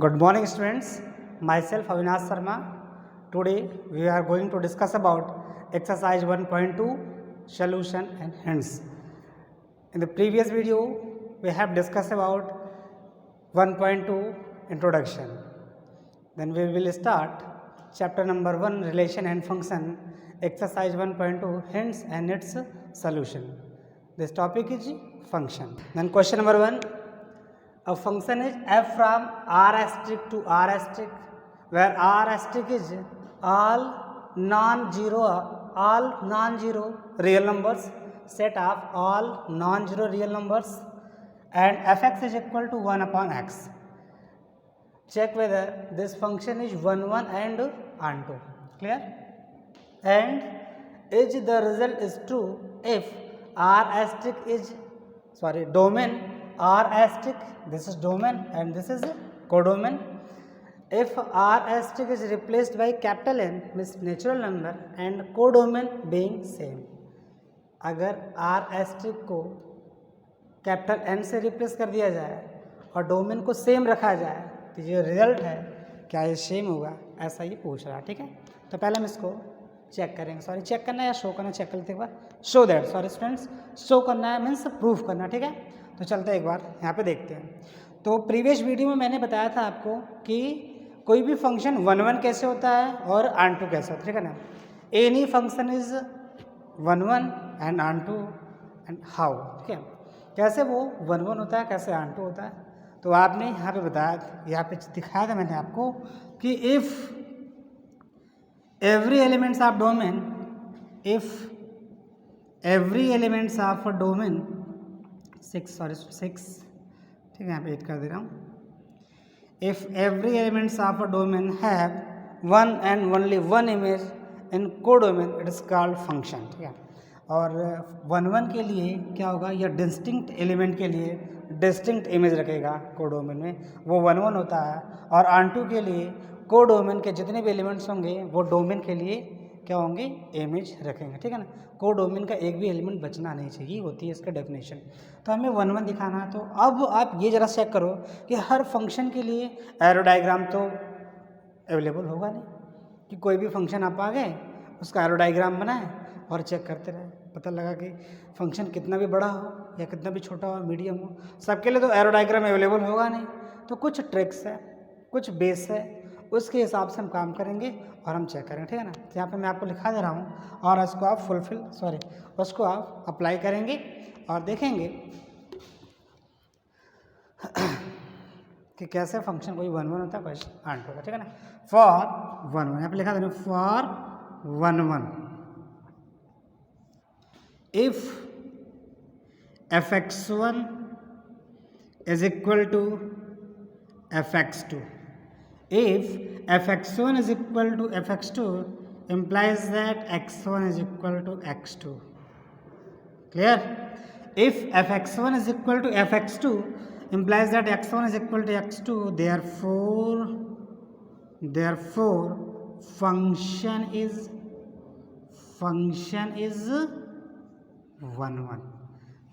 Good morning students, myself Avinash Sharma. Today we are going to discuss about exercise 1.2 solution and hints. In the previous video we have discussed about 1.2 introduction. Then we will start chapter number 1 relation and function, exercise 1.2 hints and its solution. This topic is function. Then question number 1. A function is f from r asterisk to r asterisk, where r asterisk is all non-zero real numbers, set of all non-zero real numbers, and fx is equal to 1 upon x. Check whether this function is 1 1 and onto. Clear? And is the result is true if r asterisk is domain r asterisk, this is domain and this is codomain. If r asterisk is replaced by capital N means natural number and codomain being same. अगर r asterisk को capital N से replace कर दिया जाए और domain को same रखा जाए तो ये रिजल्ट है क्या ये सेम होगा, ऐसा ही पूछ रहा है. ठीक है, तो पहले हम इसको चेक करेंगे. चेक करना है या शो करना, चेक करते एक बार. शो दैट स्टूडेंट्स, शो करना है मीन्स प्रूफ करना. ठीक है, तो चलते एक बार यहाँ पे देखते हैं. तो प्रीवियस वीडियो में मैंने बताया था आपको कि कोई भी फंक्शन 1 1 कैसे होता है और ऑन टू कैसे होता है. ठीक है ना, any function is 1 1 and onto and how. ठीक है, कैसे वो 1 1 होता है, कैसे ऑन टू होता है. तो आपने यहाँ पे बताया, यहाँ पे दिखाया था मैंने आपको कि if every elements of domain, if every elements of a domain 6, ठीक है, यहाँ पे 8 कर दे रहा हूँ. if every elements of a domain have one and only one image in codomain, it is called function. ठीक है, और 1 1 के लिए क्या होगा, या डिस्टिंक्ट एलिमेंट के लिए डिस्टिंक्ट इमेज रखेगा कोडोमेन में, वो 1 1 होता है. और ऑन2 के लिए कोडोमेन के जितने भी एलिमेंट्स होंगे वो डोमेन के लिए क्या होंगे, इमेज रखेंगे. ठीक है ना, कोडोमेन का एक भी एलिमेंट बचना नहीं चाहिए, होती है इसका डेफिनेशन. तो हमें 1 1 दिखाना है. तो अब आप ये ज़रा चेक करो कि हर फंक्शन के लिए एरो डायग्राम तो अवेलेबल होगा नहीं, कि कोई भी फंक्शन आप आ गए उसका एरो डायग्राम बनाए और चेक करते रहे, पता लगा कि फंक्शन कितना भी बड़ा हो या कितना भी छोटा हो, मीडियम हो, सबके लिए तो एरो डायग्राम अवेलेबल होगा नहीं. तो कुछ ट्रिक्स है, कुछ बेस है, उसके हिसाब से हम काम करेंगे और हम चेक करेंगे. ठीक है ना, तो यहाँ पे मैं आपको लिखा दे रहा हूँ और उसको आप उसको आप अप्लाई करेंगे और देखेंगे कि कैसे फंक्शन कोई 1 1 होता है, कोई ऑन टू होता है. ठीक है ना, फॉर 1 1 यहाँ पे लिखा दे रहा हूँ, for 1 1 if fx1 is equal to fx2, if fx1 is equal to fx2 implies that x1 is equal to x2. Clear? If fx1 is equal to fx2 implies that x1 is equal to x2, therefore function is 1 1.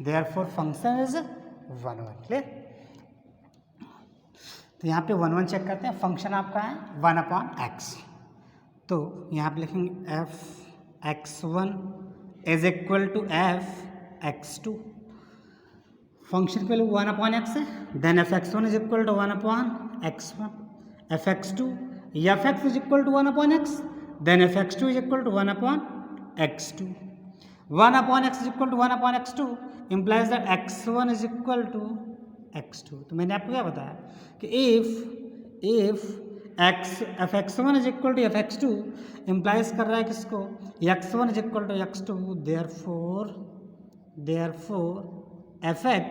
Therefore function is 1 1. Clear? तो यहाँ पे 1 1 check करते हैं. Function आपका है 1 upon x, तो यहाँ पे लिखेंगे f x1 is equal to f x2. Function के लिए 1 अपॉन एक्स है, then f x1 is equal to 1 upon x1, f x2 f x is equal to 1 upon x, then f x2 is equal to 1 upon x2. 1 upon x is equal to 1 upon x2 implies that x1 is equal to x2. तो मैंने आपको क्या बताया कि if fx1 is equal to fx2 implies कर रहा है किसको, x1 is equal to x2, therefore fx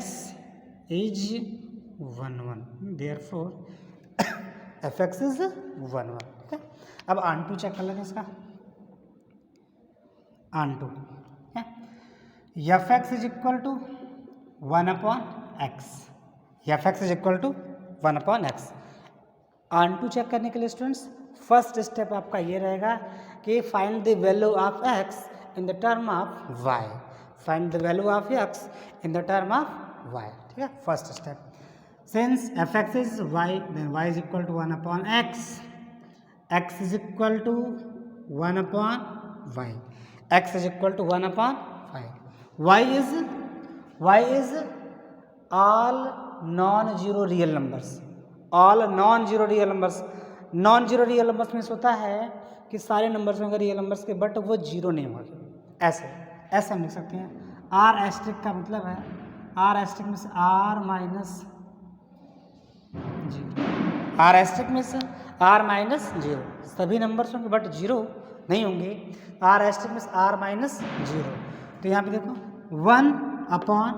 is 1 1. therefore fx is 1 1. ठीक है, अब ऑन2 चेक कर लेंगे इसका. Onto F x is equal to 1 upon X, F x is equal to 1 upon X. Onto check करने के लिए स्टूडेंट्स फर्स्ट स्टेप आपका ये रहेगा कि find the value of x in the term of y. Find the value of x in the term of y. ठीक है, first step. Since f x is y then Y is equal to 1 upon x, x is equal to 1 upon y, x is equal to 1 upon y, y is all non zero real numbers, all non zero real numbers. Non zero real numbers में होता है कि सारे numbers होंगे real numbers के but वो zero नहीं होंगे, ऐसे हम लिख सकते हैं। आर एस्ट्रिक का मतलब है, आर एस्ट्रिक में से R minus zero, R asterisk में से आर माइनस जीरो, सभी नंबर्स होंगे बट जीरो नहीं होंगे। आर एस्ट्रिक में से आर माइनस जीरो, तो यहाँ पे देखो 1 upon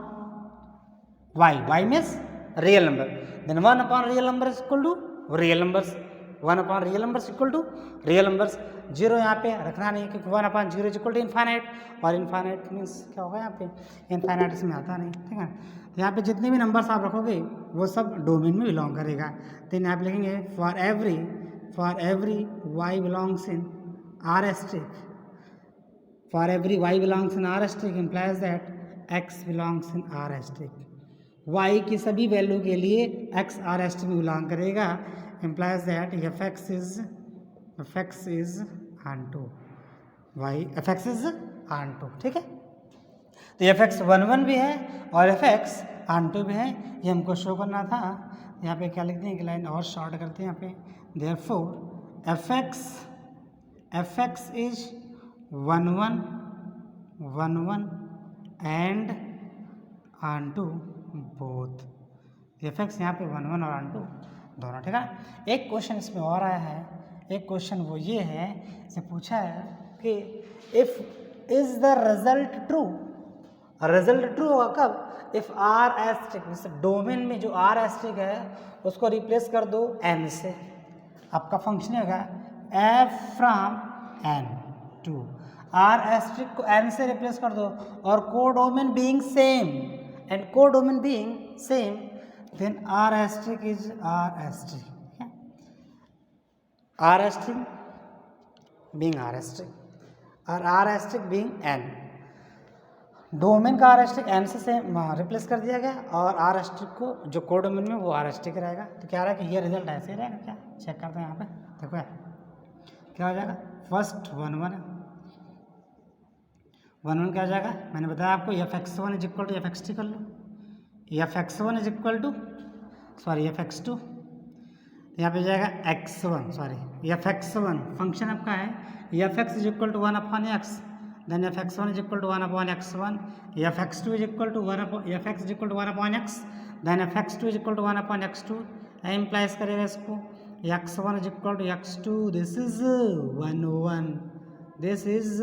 y, y means real number, then 1 upon real number is equal to real numbers, 1 upon real numbers equal to real numbers. Zero यहाँ पे रखना नहीं क्योंकि 1 upon zero is equal to infinite, और इनफाइनाइट मीन्स क्या होगा यहाँ पे, इनफाइनाइट इसमें आता नहीं, ठीक है। यहाँ पे जितने भी नंबर्स आप रखोगे वो सब डोमेन में बिलोंग करेगा। तो यहाँ पे लिखेंगे for every y belongs in R asterisk, for every y belongs in R asterisk implies that x belongs in R asterisk, y की सभी वैल्यू के लिए एक्स आर एस्ट्रिक में बिलोंग करेगा, implies that f x is onto y, f x is onto, ठीक है। तो F x 1 भी है और एफ एक्स ऑन टू भी है, ये हमको शो करना था। यहाँ पे क्या लिखते हैं कि लाइन और शॉर्ट करते हैं यहाँ पे, therefore f x is 1 and onto both, f x यहाँ पे 1 और ऑन टू दोनों, ठीक है। एक क्वेश्चन इसमें और आया है, एक क्वेश्चन वो ये है, इसे पूछा है कि if is the result true, result true होगा कब, इफ आर एस्ट्रिक, जैसे डोमेन में जो आर एस्ट्रिक है उसको रिप्लेस कर दो एन से, आपका फंक्शन होगा F from N to, R asterisk को एन से रिप्लेस कर दो और codomain being same, and codomain being same, then R asterisk is R asterisk, R asterisk being R asterisk और R asterisk being N, domain का R asterisk N से replace कर दिया गया और आर एस्ट्रिक को जो कोडोमेन में वो आर एस्ट्रिक रहेगा। तो क्या रहा है कि ये रिजल्ट ऐसे ही रहेगा, क्या चेक करते हैं यहाँ पे, देखो क्या हो जाएगा, फर्स्ट 1 क्या हो जाएगा, मैंने बताया आपको F x 1 is equal to F X T कर लो, F x 1 is equal to F x 2, यहाँ पे जाएगा x1 एफ एक्स 1 फंक्शन आपका है, f x is equal to 1 upon x, then f x 1 is equal to 1 upon x1, f x 2 is equal to 1 upon f x is equal to 1 upon x, then f x 2 is equal to 1 upon x2, implies करेगा इसको x1 is equal to x2, this is 1 this is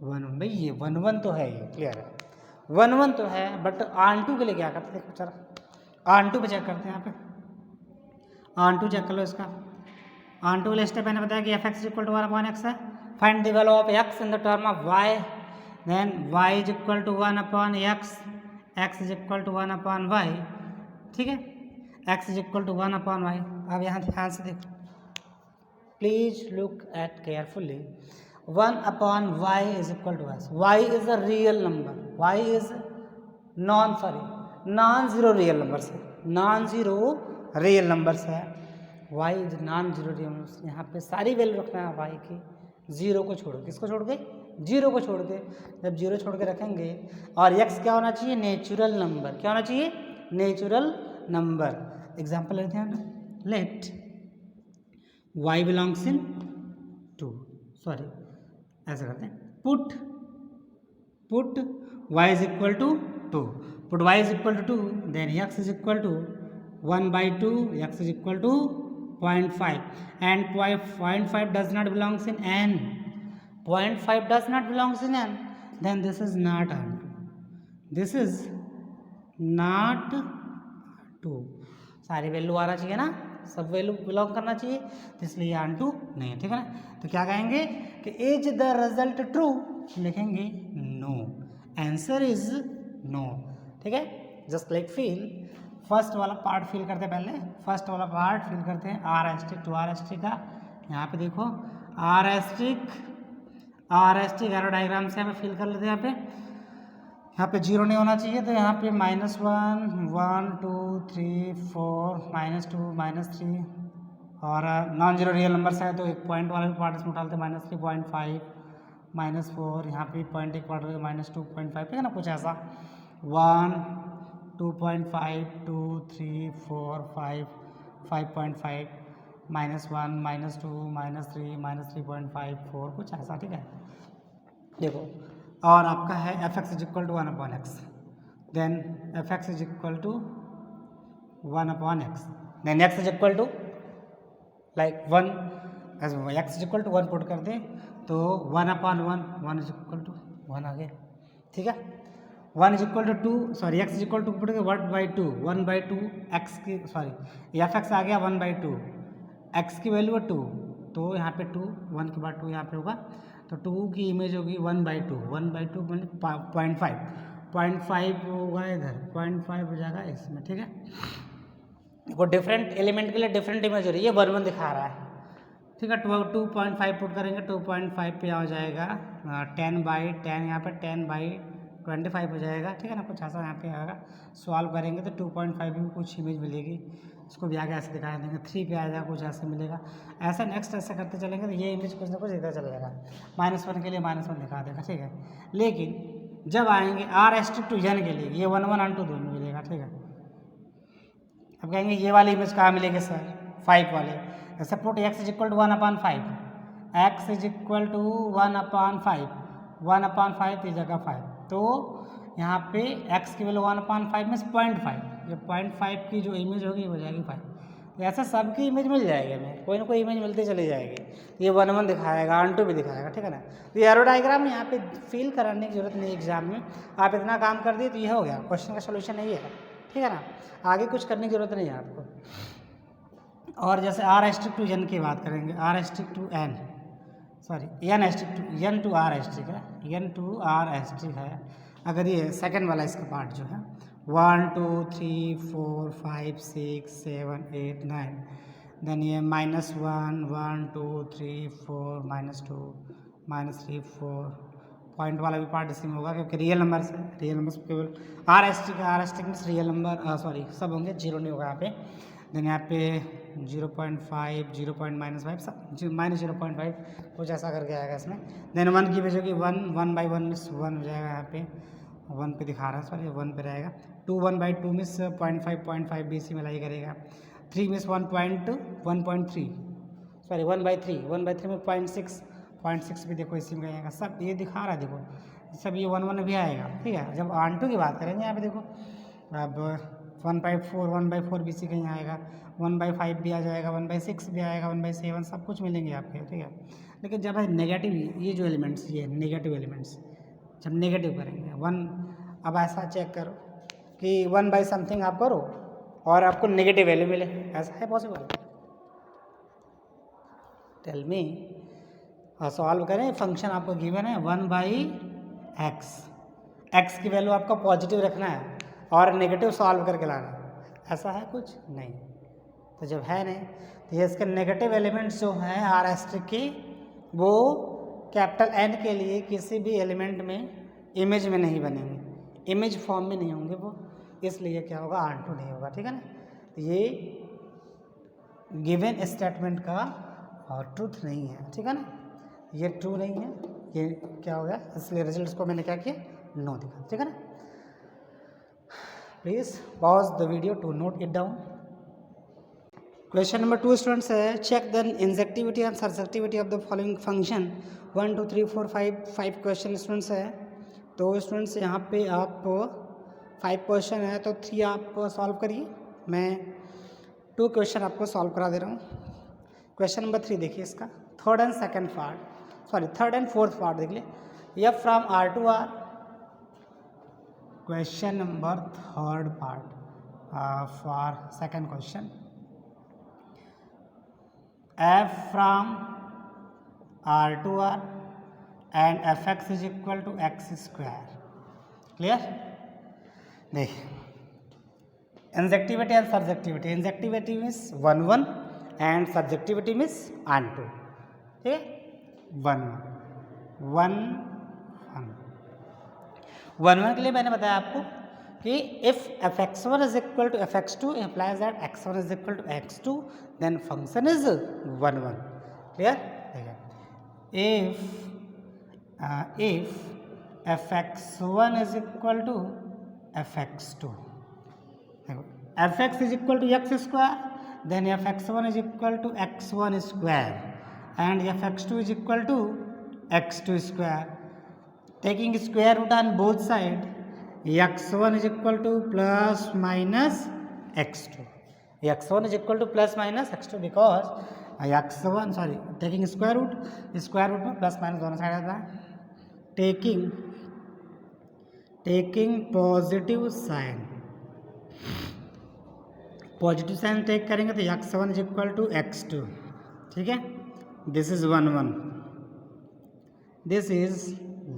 1 भाई, ये 1 तो है, ये clear है, 1 तो है, बट ऑन टू के लिए क्या करते हैं, चलो ऑन टू पे चेक करते हैं, यहाँ पे ऑन टू चेक कर लो इसका, ऑन टू वाले स्टेप मैंने बताया कि F X equal to 1 upon x है, find the value of x in the term of Y, then Y is equal to 1 upon x, x is equal to 1 upon Y, ठीक है, X is equal to 1 upon Y. अब यहाँ ध्यान से देखो, please look at carefully, 1 upon Y is equal to S, Y is a real number, Y is non zero real numbers है, non zero real numbers है, y is non zero real numbers, यहाँ पे सारी value रखना है Y की, zero को छोड़ के, किसको छोड़ के, जीरो को छोड़ के, जब जीरो छोड़ के रखेंगे और एक्स क्या होना चाहिए, नेचुरल नंबर, क्या होना चाहिए, नेचुरल नंबर। एग्जाम्पल लेते हैं, लेट वाई बिलोंग्स इन 2, ऐसा करते हैं, put y is equal to 2, put y is equal to 2, then x is equal to 1/2, x is equal to 0.5, and 0.5 does not belongs in n, 0.5 does not belongs in n, then this is not onto, this is not to, सारी value आना चाहिए ना, सब value belong करना चाहिए, तो इसलिए on to नहीं है, ठीक है ना। तो क्या कहेंगे कि इज द रिजल्ट ट्रू, लिखेंगे नो, आंसर इज नो, ठीक है। जस्ट लाइक फिल, फर्स्ट वाला पार्ट फिल करते हैं, पहले फर्स्ट वाला पार्ट फिल करते हैं, R asterisk to R asterisk का, यहाँ पे देखो आर एस्ट्रिक एरो डायग्राम से हमें फिल कर लेते हैं यहाँ पे, यहाँ पे जीरो नहीं होना चाहिए, तो यहाँ पे -1 1 2 3 4 -2 -3, और नॉन जीरो रियल नंबर्स है तो एक पॉइंट वाला भी पार्ट इसमें उठाते हैं, -3.5 -4, यहाँ पे पॉइंट एक पार्ट -2.5, ठीक है ना, कुछ ऐसा 1 2.5 2 3 4 5 5.5 -1 -2 -3 -3.5 4, कुछ ऐसा, ठीक है। देखो, और आपका है f(x) = 1/x, then f(x) = 1/x, then x = like 1, x = 1 put कर दें तो 1/1 1 = 1 आ गया, ठीक है। 1 = 2, सॉरी x = पुट के 1/2 1/2 x की, सॉरी f(x) आ गया 1/2, x की वैल्यू है 2, तो यहाँ पे 2 1 के बाद 2 यहाँ पे होगा, तो 2 की इमेज होगी 1/2 1/2 मतलब 0.5 होगा इधर, 0.5 हो जाएगा इसमें, ठीक है। देखो डिफरेंट एलिमेंट के लिए डिफरेंट इमेज हो रही है, 1 1 दिखा रहा है, ठीक है। 2.5 पुट करेंगे, 2.5 पे आ जाएगा 10/10, यहाँ पर 10/25 हो जाएगा, ठीक है ना, कुछ ऐसा यहाँ पे आएगा। सॉल्व करेंगे तो 2.5 में कुछ इमेज मिलेगी, इसको भी आगे ऐसे दिखा देंगे, 3 पे आ जाएगा, कुछ ऐसे मिलेगा, ऐसा नेक्स्ट ऐसे करते चलेंगे तो ये इमेज कुछ ना कुछ इधर चला जाएगा, -1 के लिए -1 दिखा देगा, ठीक है। लेकिन जब आएंगे r⁻n के लिए ये 1 1 और 2 दोनों मिलेगा, ठीक है। अब कहेंगे ये वाली इमेज कहाँ मिलेगी सर, 5 वाले, जैसे पुट x = 1/5, x = 1/5, 1/5 की जगह 5, तो यहाँ पे x की वैल्यू 1/5 में 0.5, ये 0.5 की जो इमेज होगी वो जाएगी 5, तो ऐसा सबकी इमेज मिल जाएगी हमें, कोई ना कोई इमेज मिलती चली जाएगी। ये 1 1 दिखाएगा, 1 2 भी दिखाएगा, ठीक है ना। तो ये एरो डायग्राम यहाँ पे फिल कराने की जरूरत नहीं एग्जाम में, आप इतना काम कर दिए तो ये हो गया, क्वेश्चन का सोल्यूशन यही है, ठीक है ना, आगे कुछ करने की जरूरत नहीं है आपको। और जैसे r⁻n की बात करेंगे, r⁻n, sorry n to r ठीक है, n to r है। अगर ये सेकंड वाला इसका पार्ट जो है 1 2 3 4 5 6 7 8 9, देन ये -1 1 2 3 4 -2 -3 4, पॉइंट वाला भी पार्ट इसी में होगा क्योंकि रियल नंबर है, रियल नंबर केवल r⁻ में रियल नंबर, सॉरी सब होंगे, जीरो नहीं होगा यहाँ पे। देन यहाँ पे 0.5 0.-5 सब -0.5 कुछ ऐसा करके आएगा इसमें। देन 1 की वजह की 1/1 मिस 1 हो जाएगा, यहाँ पे 1 पे दिखा रहा है, सॉरी 1 पे रहेगा। 2 1/2 मिस 0.5 भी इसी में लाई करेगा। 3 मिस 1.3, सॉरी 1/3 में 0.6 भी देखो इसी में आएगा, सब ये दिखा रहा है, देखो सब ये 1 1 भी आएगा, ठीक है। जब आंटू की बात करेंगे यहाँ पे देखो, अब 1/4 भी इसी कहीं आएगा, 1/5 भी आ जाएगा, 1/6 भी आएगा, 1/7 सब कुछ मिलेंगे आपके, ठीक है। लेकिन जब है नेगेटिव, ये जो एलिमेंट्स, ये नेगेटिव एलिमेंट्स जब नेगेटिव करेंगे 1, अब ऐसा चेक करो कि 1 समथिंग आप करो और आपको नेगेटिव वैल्यू मिले, ऐसा है पॉसिबल? Tell me. और सॉल्व करें, फंक्शन आपको गिवन है 1/x, x की वैल्यू आपको पॉजिटिव रखना है और नेगेटिव सॉल्व करके लाना है, ऐसा है कुछ नहीं। तो जब है नहीं तो ये इसके नेगेटिव एलिमेंट्स जो हैं r* की, वो कैपिटल N के लिए किसी भी एलिमेंट में इमेज में नहीं बनेंगे, इमेज फॉर्म में नहीं होंगे वो, इसलिए क्या होगा, R2 नहीं होगा, ठीक है ना। तो ये गिवन स्टेटमेंट का और ट्रूथ नहीं है, ठीक है ना, ये ट्रू नहीं है, ये क्या हो गया, इसलिए रिजल्ट्स को मैंने क्या किया, नो दिखा, ठीक है ना। Please pause the video to note it down. Question number 2 students है, check the injectivity and surjectivity of the following function. 1 2 3 4 5 question students है। तो स्टूडेंट्स यहाँ पे आप 5 क्वेश्चन है, तो 3 आप सॉल्व करिए, मैं 2 क्वेश्चन आपको सॉल्व करा दे रहा हूँ। क्वेश्चन नंबर 3 देखिए, इसका थर्ड एंड फोर्थ पार्ट देख लीजिए, f from R to R। Question number third part for second question, f from R to R and fx is equal to x square। Clear? देखिए, injectivity and surjectivity, injectivity means 1 1 and surjectivity means 1 2, ठीक है, 1 1 1 1। 1 1 के लिए मैंने बताया आपको कि if fx1 is equal to fx2 implies that x1 is equal to x2 then function is 1 1. Clear? if fx1 is equal to fx2, fx is equal to x square, then fx1 is equal to x1 square and fx2 is equal to x2 square. Taking square root on both sides, x1 is equal to plus minus x2. x1 is equal to plus minus x2 because x1 sorry taking square root में plus minus दोनों side आता है. taking positive sign take करेंगे तो x1 is equal to x2. ठीक है, this is 1 1, this is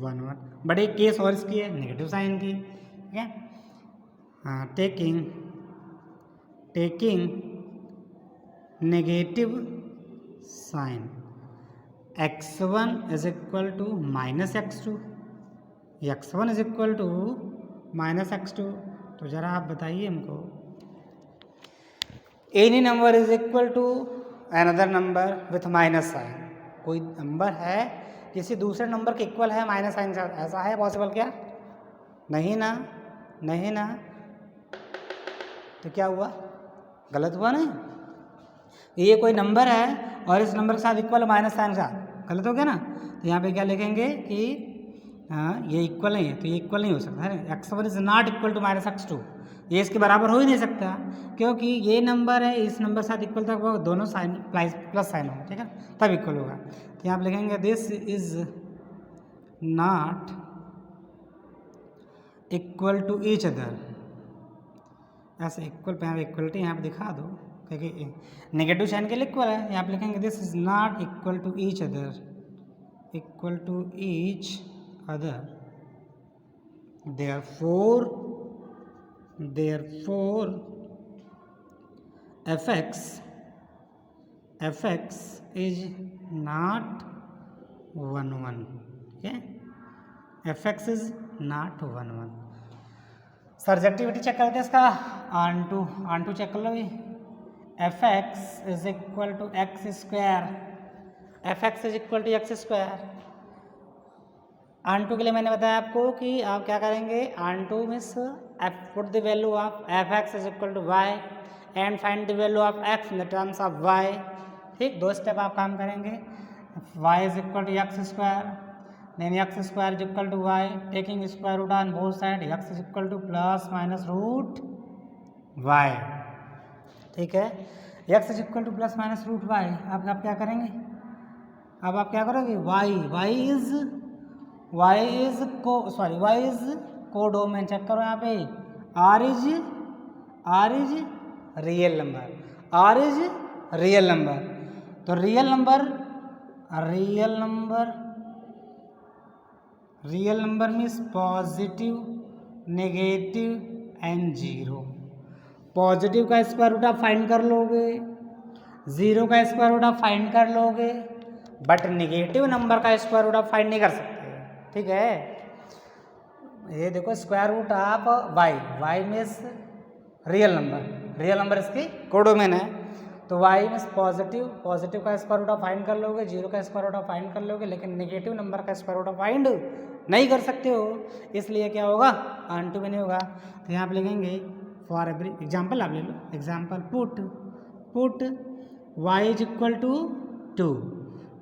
1 1. But एक case और इसकी है नेगेटिव साइन की. ठीक है, हाँ, taking negative sign x1 is equal to minus x2, x1 is equal to minus x2. तो ज़रा आप बताइए हमको, any number is equal to another number with minus sign. कोई नंबर है किसी दूसरे नंबर के इक्वल है माइनस साइन के साथ, ऐसा है पॉसिबल क्या? नहीं ना. तो क्या हुआ? गलत हुआ नहीं. ये कोई नंबर है और इस नंबर के साथ इक्वल माइनस साइन के साथ, गलत हो गया ना. तो यहाँ पे क्या लिखेंगे कि ये इक्वल नहीं है, तो ये इक्वल नहीं हो सकता है. x1 is not equal to minus x2, ये इसके बराबर हो ही नहीं सकता क्योंकि ये नंबर है इस नंबर के साथ इक्वल तक वो दोनों साइन प्लस साइन होगा. ठीक है, तब इक्वल होगा. तो यहाँ पे लिखेंगे this is not equal to each other. ऐसे इक्वल पे यहाँ इक्वलिटी यहाँ पे दिखा दो क्योंकि नेगेटिव साइन के लिए इक्वल है. यहाँ पे लिखेंगे this is not equal to each other, equal to each other. therefore fx is not 1 1. okay, fx is not 1 1. Surjectivity check करते हैं इसका. ऑन टू चेक कर लो. fx is equal to x square, fx is equal to x square. Onto के लिए मैंने बताया आपको कि आप क्या करेंगे, onto means put the value of fx is equal to y and find the value of x in the terms of y. ठीक, 2 स्टेप आप काम करेंगे. y is equal to x square, then x square is equal to y, taking square root on both side, x is equal to plus minus root y. ठीक है, x is equal to plus minus root y. आप क्या करेंगे, अब आप क्या करोगे, y is codomain. Check करो यहाँ पे, r इज रियल नंबर. तो real number means positive, negative and zero. Positive का स्क्वायर रूट आप फाइंड कर लोगे, जीरो का स्क्वायर रूट आप फाइंड कर लोगे, बट नेगेटिव नंबर का स्क्वायर रूट आप फाइंड नहीं कर सकते. ठीक है, ये देखो square root of y means real number इसकी कोडोमेन है. तो y मीन्स पॉजिटिव का स्क्वायर रूट आप फाइंड कर लोगे, जीरो का स्क्वायर रूट आप फाइंड कर लोगे, लेकिन नेगेटिव नंबर का स्क्वायर रूट आप फाइंड नहीं कर सकते हो. इसलिए क्या होगा, ऑन टू में नहीं होगा. तो यहाँ पे लिखेंगे फॉर एवरी एग्जाम्पल आप ले लो. Example put y is equal to 2,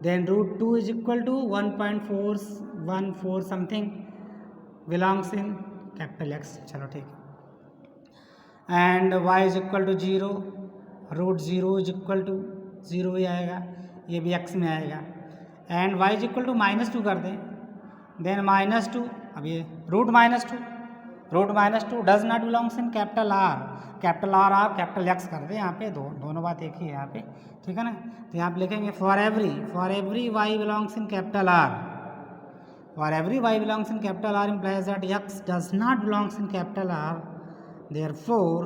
then root 2 is equal to 1.414 something belongs in capital X. चलो ठीक है, and y is equal to 0, root 0 is equal to 0 ही आएगा, ये भी x में आएगा. And y is equal to -2 कर दें, देन -2. अब ये root -2 does not belongs in capital R आप कैपिटल X कर दें. यहाँ पे दोनों बात एक ही है यहाँ पे. ठीक है ना. तो यहाँ पे लिखेंगे for every y belongs in capital R. For every y belongs in capital R implies that x does not belongs in capital R. Therefore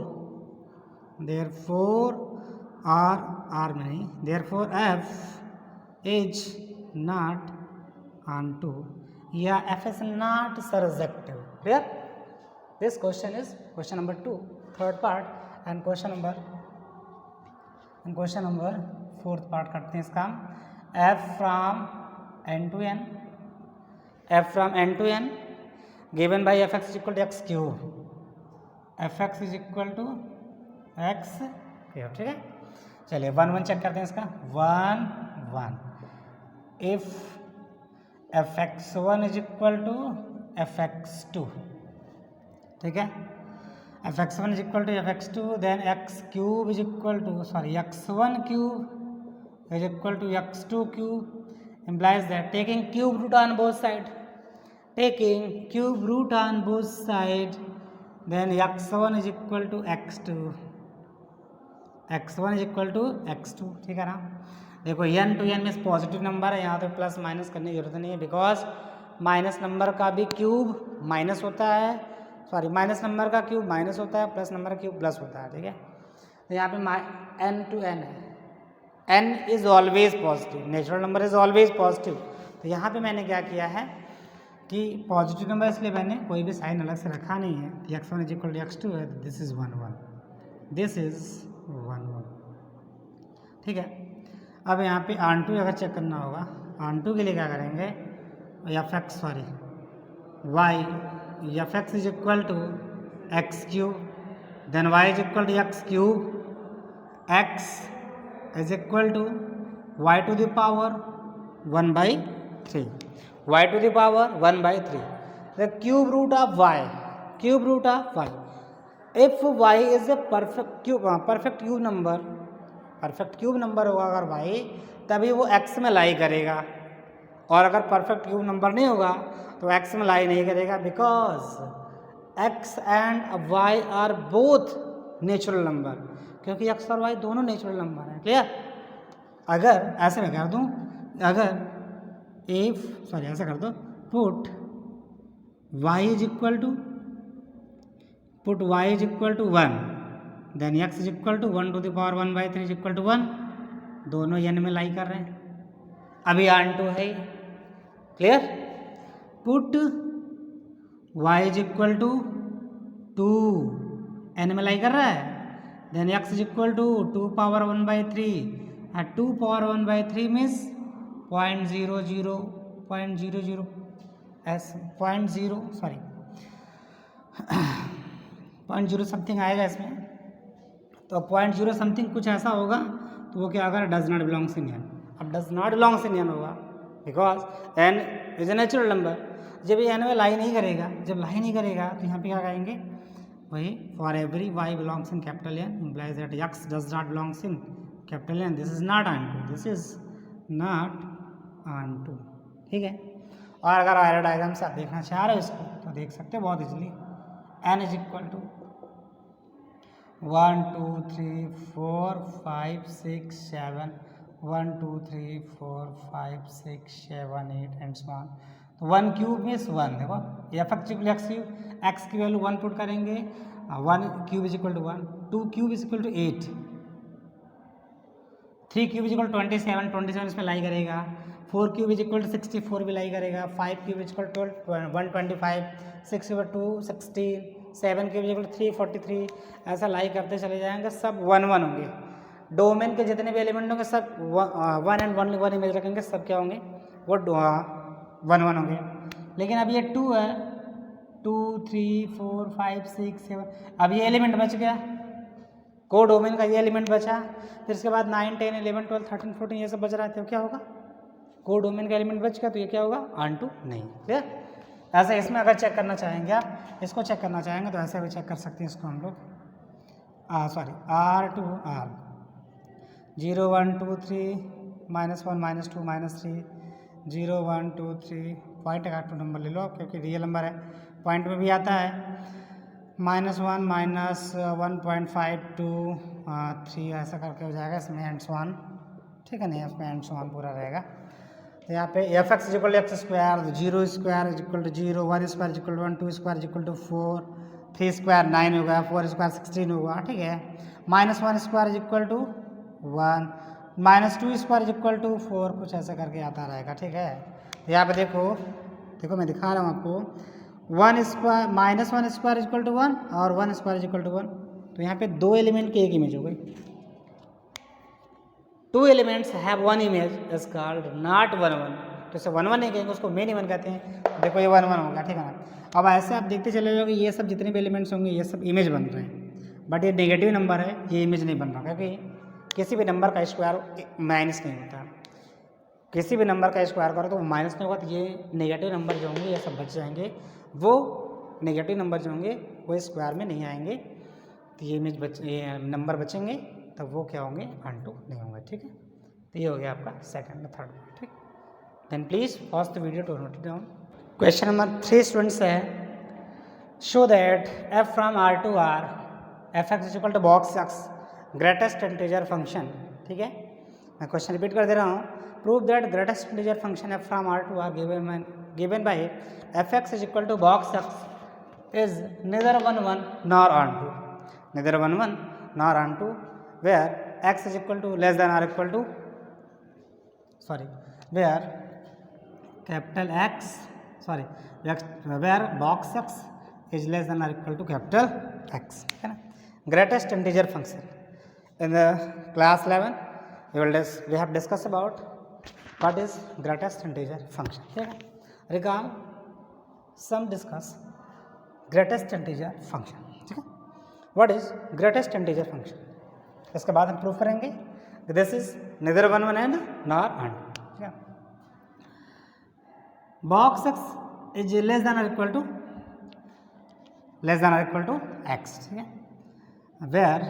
R में नहीं. Therefore f is not onto या f is not surjective. Clear? This question is question number 2, third part, and question number 4th part करते हैं इसका. f from n to n given by fx is equal to x cube. fx is equal to x cube. ठीक है, चलिए 1 check करते हैं इसका. 1 if fx1 is equal to fx2. ठीक है, fx1 is equal to fx2, then x cube is equal to x1 cube is equal to x2 cube, implies that taking cube root on both sides, then x1 is equal to x2. ठीक है ना. देखो n to n में positive number है, यहाँ तो plus minus करने की जरूरत नहीं है, बिकॉज माइनस नंबर का भी क्यूब माइनस होता है, माइनस नंबर का क्यूब माइनस होता है, प्लस नंबर का क्यूब प्लस होता है. ठीक है, तो यहाँ पे n to n है, n is always positive, natural number is always positive. तो यहाँ पे मैंने क्या किया है कि पॉजिटिव नंबर, इसलिए मैंने कोई भी साइन अलग से रखा नहीं है. x1 is equal to x2 है, दिस इज 1. ठीक है, अब यहाँ पे आन2 अगर चेक करना होगा, आन2 के लिए क्या करेंगे, fx is equal to x cube, then y is equal to x cube, x is equal to y to the power 1/3, y to the power 1/3, the cube root of y. If y is a perfect cube number होगा अगर y, तभी वो x में लाई करेगा, और अगर perfect cube number नहीं होगा तो x में लाई नहीं करेगा, because x and y are both natural number, क्योंकि x और y दोनों नेचुरल नंबर हैं. क्लियर? अगर ऐसे मैं कर दूँ, ऐसा कर दो, put y is equal to 1, then x is equal to 1 to the power 1/3 is equal to 1. दोनों n में लाई कर रहे हैं. अभी आन2 है. Clear? Put y is equal to 2, n में लाई कर रहा है, then x is equal to 2 power 1/3, 2 power 1/3 means 0.0 something आएगा इसमें. तो 0.0 समथिंग कुछ ऐसा होगा, तो वो क्या होगा, does not belongs in n. अब does not belongs in n होगा because n is a natural number. जब ये n में लाई नहीं करेगा, तो यहाँ पे क्या कहेंगे, वही for every y belongs in capital N implies that x does not belongs in capital N. This is not onto. ठीक है, और अगर आयरो डायग्राम से आप देखना चाह रहे हो इसको, तो देख सकते हो बहुत easily. n is equal to 1 2 3 4 5 6 7 1 2 3 4 5 6 7 8 and so on. तो 1 क्यूब मीन्स 1. देखो x की वैल्यू 1 पुट करेंगे, 1 cube is equal to 1, 2 cube is equal to 8, 3 cube is equal to 27 इसमें लाई करेगा, 4 क्यूब इज इक्वल टू 64 भी लाई करेगा, 5 cube is equal to 125, 6 over 2 16, 7 cube is equal to 343. ऐसा लाई करते चले जाएंगे, सब 1 1 होंगे. डोमेन के जितने भी एलिमेंट होंगे सब 1 एंड 1 इमेज रखेंगे, सब क्या होंगे, वो 1 1 होंगे. लेकिन अब ये 2 है, 2 3 4 5 6 7, अब ये एलिमेंट बच गया, को डोमेन का ये एलिमेंट बचा. फिर इसके बाद 9 10 11 12 13 14 ये सब बच रहा है, तो क्या होगा, को डोमेन का एलिमेंट बच गया, तो ये क्या होगा, आन2 नहीं. क्लियर? ऐसे इसमें अगर चेक करना चाहेंगे आप, इसको चेक करना चाहेंगे तो ऐसे भी चेक कर सकते हैं इसको हम लोग. R to R 0 1 2 3 -1 -2 -3 0 1 2 3 पॉइंट का 2 नंबर ले लो क्योंकि रियल नंबर है, पॉइंट में भी आता है. -1 -1.52 3 ऐसा करके हो जाएगा इसमें एंड सो ऑन. ठीक है, नहीं इसमें एंड सो ऑन पूरा रहेगा. तो यहाँ पे fx is equal to x square, 0 square is equal to 0, 1 square is equal to 1, 2 square is equal to 4, 3 square 9 होगा, 4 स्क्वायर 16 होगा. ठीक है, -1 square is equal to 1, -2 square is equal to 4, कुछ ऐसा करके आता रहेगा. ठीक है, तो यहाँ पे देखो मैं दिखा रहा हूँ आपको, 1 square minus 1 square equal to 1 और 1 स्क्वायर इक्वल टू 1, तो यहाँ पे दो एलिमेंट की एक इमेज हो गई। Two elements have one image is called not 1 1, तो इसे 1 1 नहीं कहेंगे, उसको मेन इवन कहते हैं। देखो ये 1 1 होगा, ठीक है ना। अब ऐसे आप देखते चले जाओगे ये सब जितने भी एलिमेंट्स होंगे ये सब इमेज बन रहे हैं, बट ये नेगेटिव नंबर है, ये इमेज नहीं बन रहा, क्योंकि किसी भी नंबर का स्क्वायर माइनस नहीं होता। किसी भी नंबर का स्क्वायर करो तो वो माइनस नहीं होगा, तो ये नेगेटिव नंबर जो होंगे ये सब बच जाएंगे। वो नेगेटिव नंबर जो होंगे वो स्क्वायर में नहीं आएंगे, तो ये इमेज ये नंबर बचेंगे, तब वो क्या होंगे, अनटू नहीं होंगे, ठीक है। तो ये हो गया आपका सेकंड और थर्ड, ठीक। Then please pause the video to note it down. Question number 3 students है, show that f from r to r f(x) is equal to box x greatest integer function, ठीक है। मैं क्वेश्चन रिपीट कर दे रहा हूँ। Prove that greatest integer function f from r to r given by f(x) is equal to box x is neither 1 1 nor onto, neither 1 1 nor onto where x is equal to less than or equal to, sorry, where capital X, sorry, where box x is less than or equal to capital X, है ना। greatest integer function in the class 11 we have discussed about what is greatest integer function, ठीक है। recall some discuss greatest integer function, ठीक है। what is greatest integer function, इसके बाद हम prove करेंगे this is neither 1 1 and nor onto, ठीक है। box x is less than or equal to x, ठीक है। where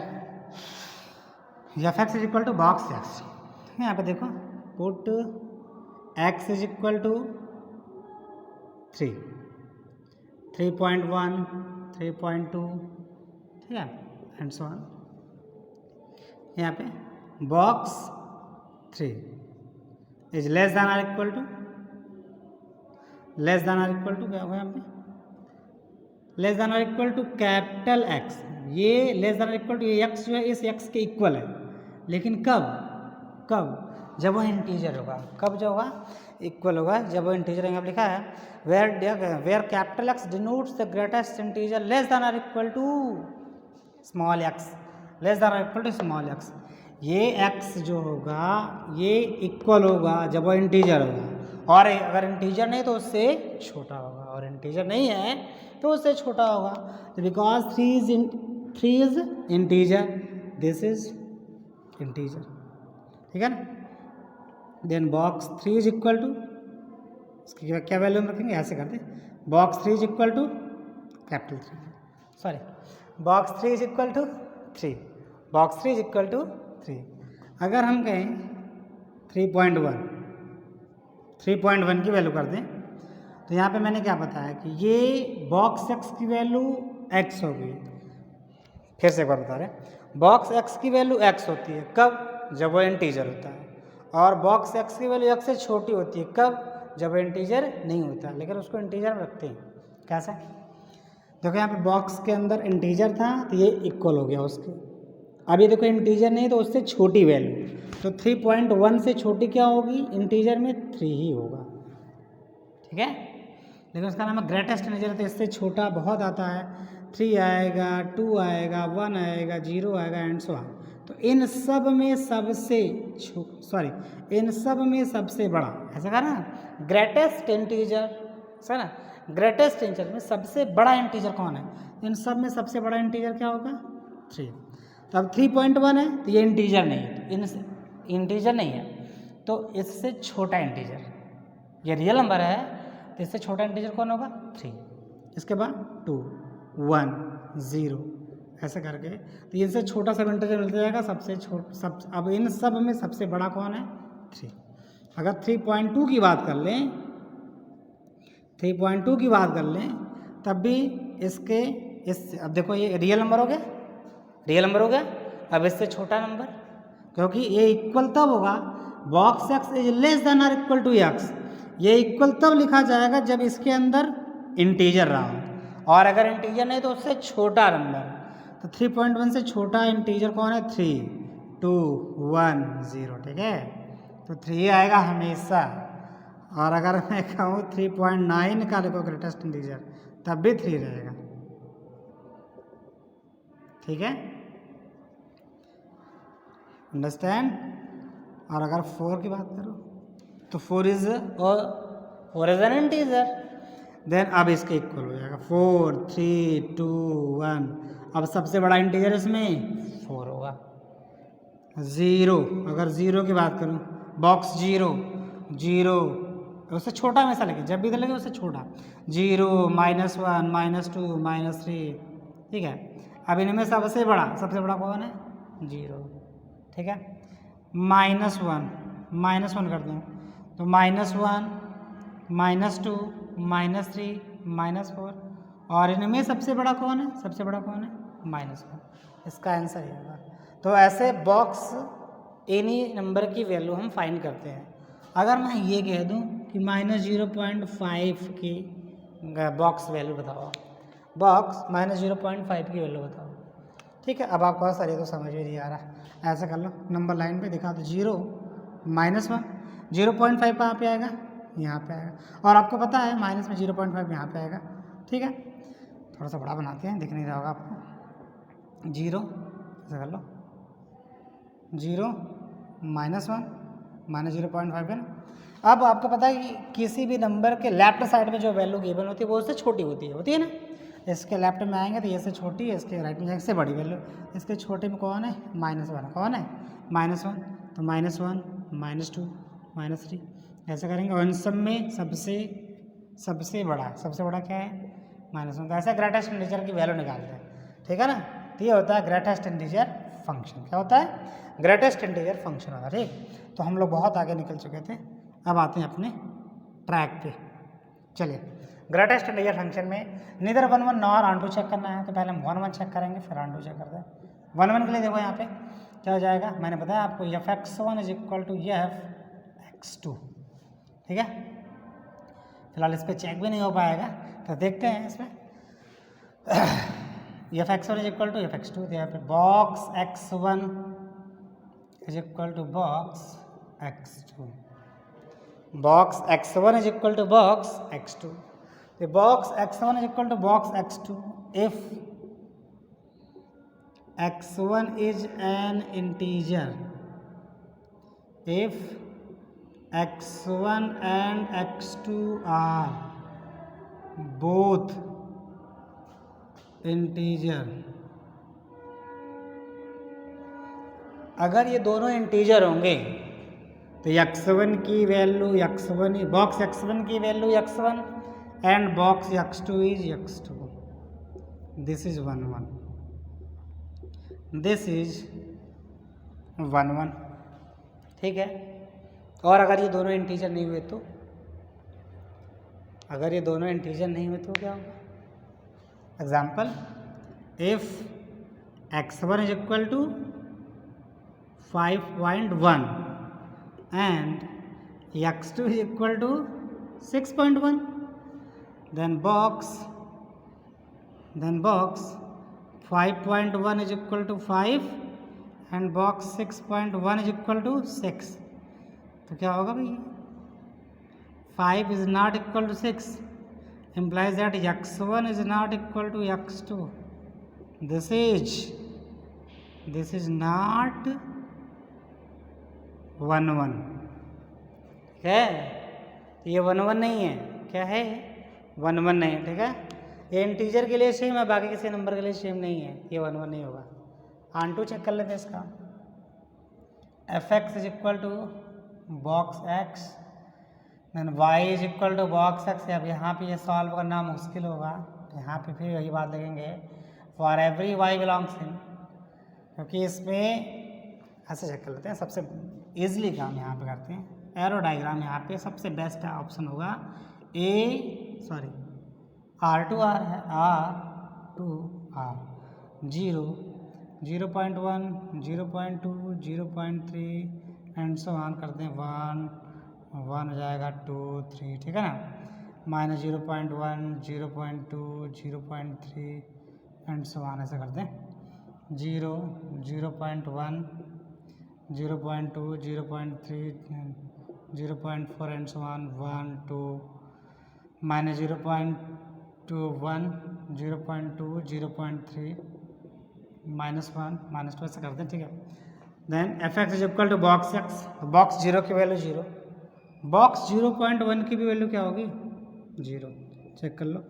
f(x) is equal to box x, यहाँ पे देखो put x is equal to 3, 3.1, 3.2, ठीक है, एंड सो ऑन। यहाँ पे box 3 is less than or equal to क्या होगा यहाँ पे, less than or equal to capital X। ये less than or equal to ये x जो है इस x के इक्वल है, लेकिन कब जब वो इंटीजर होगा। कब जो होगा, इक्वल होगा जब वो इंटीजर। यहाँ लिखा है where capital X denotes the greatest integer less than or equal to small x, less than or equal to small x। ये x जो होगा ये इक्वल होगा जब वो इंटीजर होगा, और अगर इंटीजर नहीं तो उससे छोटा होगा, और इंटीजर नहीं है तो उससे छोटा होगा। तो because 3 is integer, this is integer, ठीक है ना। Then box 3 is equal to, इसकी क्या वैल्यू हम रखेंगे, ऐसे करते हैं box 3 is equal to capital 3, sorry box 3 is equal to 3, box 3 is equal to 3। अगर हम कहें 3.1 की वैल्यू कर दें, तो यहाँ पे मैंने क्या बताया कि ये बॉक्स x की वैल्यू x होगी। फिर से एक बार बता रहे हैं, बॉक्स x की वैल्यू x होती है कब, जब वो इंटीजर होता है, और बॉक्स x की वैल्यू x से छोटी होती है कब, जब वो इंटीजर नहीं होता, लेकिन उसको इंटीजर में रखते हैं। कैसे, देखो यहाँ पे बॉक्स के अंदर इंटीजर था तो ये इक्वल हो गया उसके। अब ये देखो इंटीजर नहीं तो उससे छोटी वैल्यू, तो 3.1 से छोटी क्या होगी, इंटीजर में 3 ही होगा, ठीक है। लेकिन उसका नाम है ग्रेटेस्ट इंटीजर, तो इससे छोटा बहुत आता है, 3 आएगा, 2 आएगा, 1 आएगा, 0 आएगा, एंड सो ऑन। तो इन सब में सबसे बड़ा, ऐसा कहा ना ग्रेटेस्ट इंटीजर, है ना। ग्रेटेस्ट इंटीजर में सबसे बड़ा इंटीजर कौन है, इन सब में सबसे बड़ा इंटीजर क्या होगा, 3। तो अब 3.1 है तो ये इंटीजर नहीं है, इंटीजर नहीं है, तो इससे छोटा इंटीजर, ये रियल नंबर है तो इससे छोटा इंटीजर कौन होगा, 3। इसके बाद 2, 1, 0 ऐसे करके, तो इनसे छोटा सब इंटीजर मिल जाएगा, अब इन सब में सबसे बड़ा कौन है, 3। अगर 3.2 की बात कर लें, 3.2 की बात कर लें, तब भी अब देखो ये रियल नंबर हो गया, अब इससे छोटा नंबर, क्योंकि ये इक्वल तब होगा, box x is less than or equal to x, ये इक्वल तब लिखा जाएगा जब इसके अंदर इंटीजर रहा हो, और अगर इंटीजर नहीं तो उससे छोटा नंबर। तो 3.1 से छोटा इंटीजर कौन है, 3, 2, 1, 0, ठीक है। तो 3 आएगा हमेशा। और अगर मैं कहूँ 3.9 का देखो ग्रेटेस्ट इंटीजर, तब भी 3 रहेगा, ठीक है, अंडरस्टैंड। और अगर 4 की बात करो तो 4 इज एन इंटीजर, देन अब इसके इक्वल हो जाएगा 4 3 2 1। अब सबसे बड़ा इंटीजर इसमें 4 होगा। 0, अगर 0 की बात करूँ, बॉक्स 0 0 उससे छोटा हमेशा लगे, जब भी लगे उससे छोटा, 0 -1 -2 -3, ठीक है। अब इनमें सबसे बड़ा कौन है? 0, ठीक है। -1 करते हैं तो -1 -2 -3 -4, और इनमें सबसे बड़ा कौन है? -1, इसका आंसर ये होगा। तो ऐसे बॉक्स एनी नंबर की वैल्यू हम फाइंड करते हैं। अगर मैं ये कह दूं कि -0.5 की बॉक्स वैल्यू बताओ, बॉक्स -0.5 की वैल्यू बताओ, ठीक है। अब आपको आंसर ये तो समझ में नहीं आ रहा, ऐसा कर लो, नंबर लाइन पे दिखा दो, 0 -1, 0.5 कहाँ पे आएगा? यहाँ पे आएगा, और आपको पता है माइनस में 0.5 यहाँ पे आएगा, ठीक है। थोड़ा सा बड़ा बनाते हैं, दिख नहीं रहा होगा आपको। 0 ऐसा कर लो, 0 -1 -0.5 है ना। अब आपको पता है कि किसी भी नंबर के लेफ्ट साइड में जो वैल्यू गिवन होती है वो उससे छोटी होती है ना। इसके लेफ्ट में आएंगे तो ये से छोटी है, इसके राइट में जाएंगे इससे बड़ी वैल्यू। इसके छोटे में कौन है? -1, कौन है? -1, तो -1 -2 -3 ऐसे करेंगे, और इन सब में सबसे बड़ा क्या है? -1। तो ऐसे ग्रेटेस्ट इंटीजर की वैल्यू निकालते हैं, ठीक है ना। तो ये होता है ग्रेटेस्ट इंटीजर फंक्शन। क्या होता है? ग्रेटेस्ट इंटीजर फंक्शन होता है, ठीक। तो हम लोग बहुत आगे निकल चुके थे, अब आते हैं अपने ट्रैक पे। चलिए, ग्रेटेस्ट इंटीजर फंक्शन में neither 1 1 nor onto check करना है, तो पहले हम 1 1 चेक करेंगे, फिर ऑन टू चेक करते हैं। 1 1 के लिए देखो यहाँ पे क्या हो जाएगा, मैंने बताया आपको f(x1) = f(x2), ठीक है। फिलहाल इस पर चेक भी नहीं हो पाएगा, तो देखते हैं इसमें f(x1) = f(x2), तो यहाँ पे box x1 = box x2, box x1 = box x2। The box x1 = box x2 if x1 is an integer, if x1 and x2 are both integer, अगर ये दोनों इंटीजर होंगे तो x1 की वैल्यू x1, बॉक्स x1 की value x1 and box x2 is x2, this is 1 1, this is 1 1, ठीक है। और अगर ये दोनों इंटीजर नहीं हुए तो, अगर ये दोनों इंटीजर नहीं हुए तो क्या होगा? Example, if x1 = 5.1 and x2 = 6.1, then box 5.1 = 5 and box 6.1 = 6, तो क्या होगा भाई? 5 is not equal to 6 implies that x1 is not equal to x2. This is not 1 1, ठीक है। ये 1 1 नहीं है, क्या है? 1 1 नहीं है, ठीक है। ये इंटीजर के लिए सेम है, बाकी किसी नंबर के लिए सेम नहीं है, ये 1 1 नहीं होगा। ऑन टू चेक कर लेते हैं इसका। f(x) = बॉक्स x, देन y = बॉक्स x। अब यहाँ पे ये सॉल्व करना मुश्किल होगा, यहाँ पे फिर वही बात देखेंगे, फॉर एवरी y बिलोंग्स इन, क्योंकि इसमें ऐसे चेक कर लेते हैं, सबसे ईजिली काम यहाँ पे करते हैं। एरो डायग्राम यहाँ पे सबसे बेस्ट ऑप्शन होगा R2R है, R2R 0 0.1 0.2 0.3 एंड सो ऑन करते हैं, 1 1 हो जाएगा, 2 3, ठीक है ना। -0.1 0.2 0.3 एंड सो ऑन ऐसे करते हैं, 0 0.1 0.2 0.3 0.4 एंड सो ऑन, 1 2 -0.2 2 1 0.2 0.3 -1 -2 ऐसे करते हैं, ठीक है। Then f x is equal to box x, box 0 की वैल्यू 0, बॉक्स 0.1 की भी वैल्यू क्या होगी 0, चेक कर लो।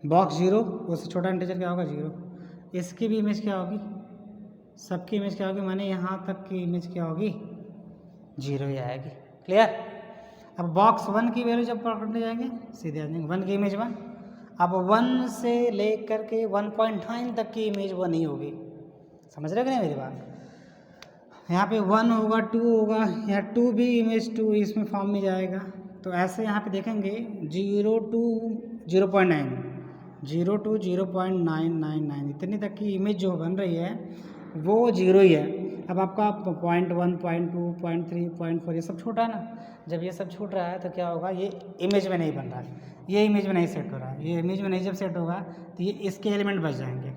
बॉक्स 0 उससे छोटा इंटीजर क्या होगा 0, इसकी भी इमेज क्या होगी, सबकी इमेज क्या होगी, माने यहाँ तक की इमेज क्या होगी 0 ही आएगी। क्लियर। अब बॉक्स 1 की वैल्यू जब पकड़ने जाएंगे सीधे आ जाएंगे 1 की इमेज 1, अब 1 से लेकर के 1.9 तक की इमेज 1 ही होगी। समझ रहे कि नहीं मेरी बात। यहाँ पे 1 होगा 2 होगा, यहाँ 2 भी इमेज 2 इसमें फॉर्म में जाएगा। तो ऐसे यहाँ पे देखेंगे 0 to 0.9 0 to 0.999 इतनी तक की इमेज जो बन रही है वो 0 ही है। अब आपका 0.1 0.2 0.3 0.4 ये सब छोटा है ना, जब ये सब छूट रहा है तो क्या होगा, ये इमेज में नहीं बन रहा है, ये इमेज में नहीं सेट हो रहा है। ये इमेज में नहीं जब सेट होगा तो ये इसके एलिमेंट बच जाएंगे।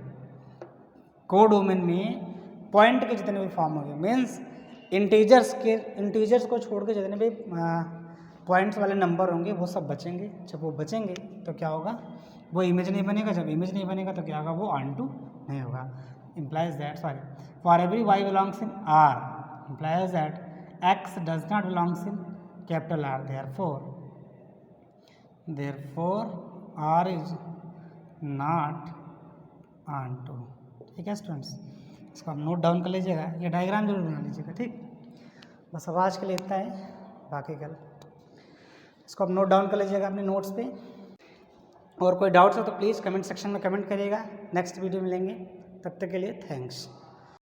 कोडोमेन में पॉइंट के जितने भी फॉर्म होंगे, मीन्स इंटीजर्स को छोड़ के जितने भी पॉइंट्स वाले नंबर होंगे वो सब बचेंगे। जब वो बचेंगे तो क्या होगा, वो इमेज नहीं बनेगा। जब इमेज नहीं बनेगा तो क्या होगा, वो ऑनटू नहीं होगा। implies that for every y belongs in R implies that x does not belongs in capital R, therefore R is not onto। ठीक है स्टूडेंट्स, इसको आप नोट डाउन कर लीजिएगा, ये डायग्राम जरूर बना लीजिएगा। ठीक, बस अब आज के लिए इतना है, बाकी कल इसको आप नोट डाउन कर लीजिएगा अपने नोट्स पे। और कोई डाउट्स हो तो प्लीज़ कमेंट सेक्शन में कमेंट करिएगा। नेक्स्ट वीडियो में मिलेंगे, तब तक के लिए थैंक्स।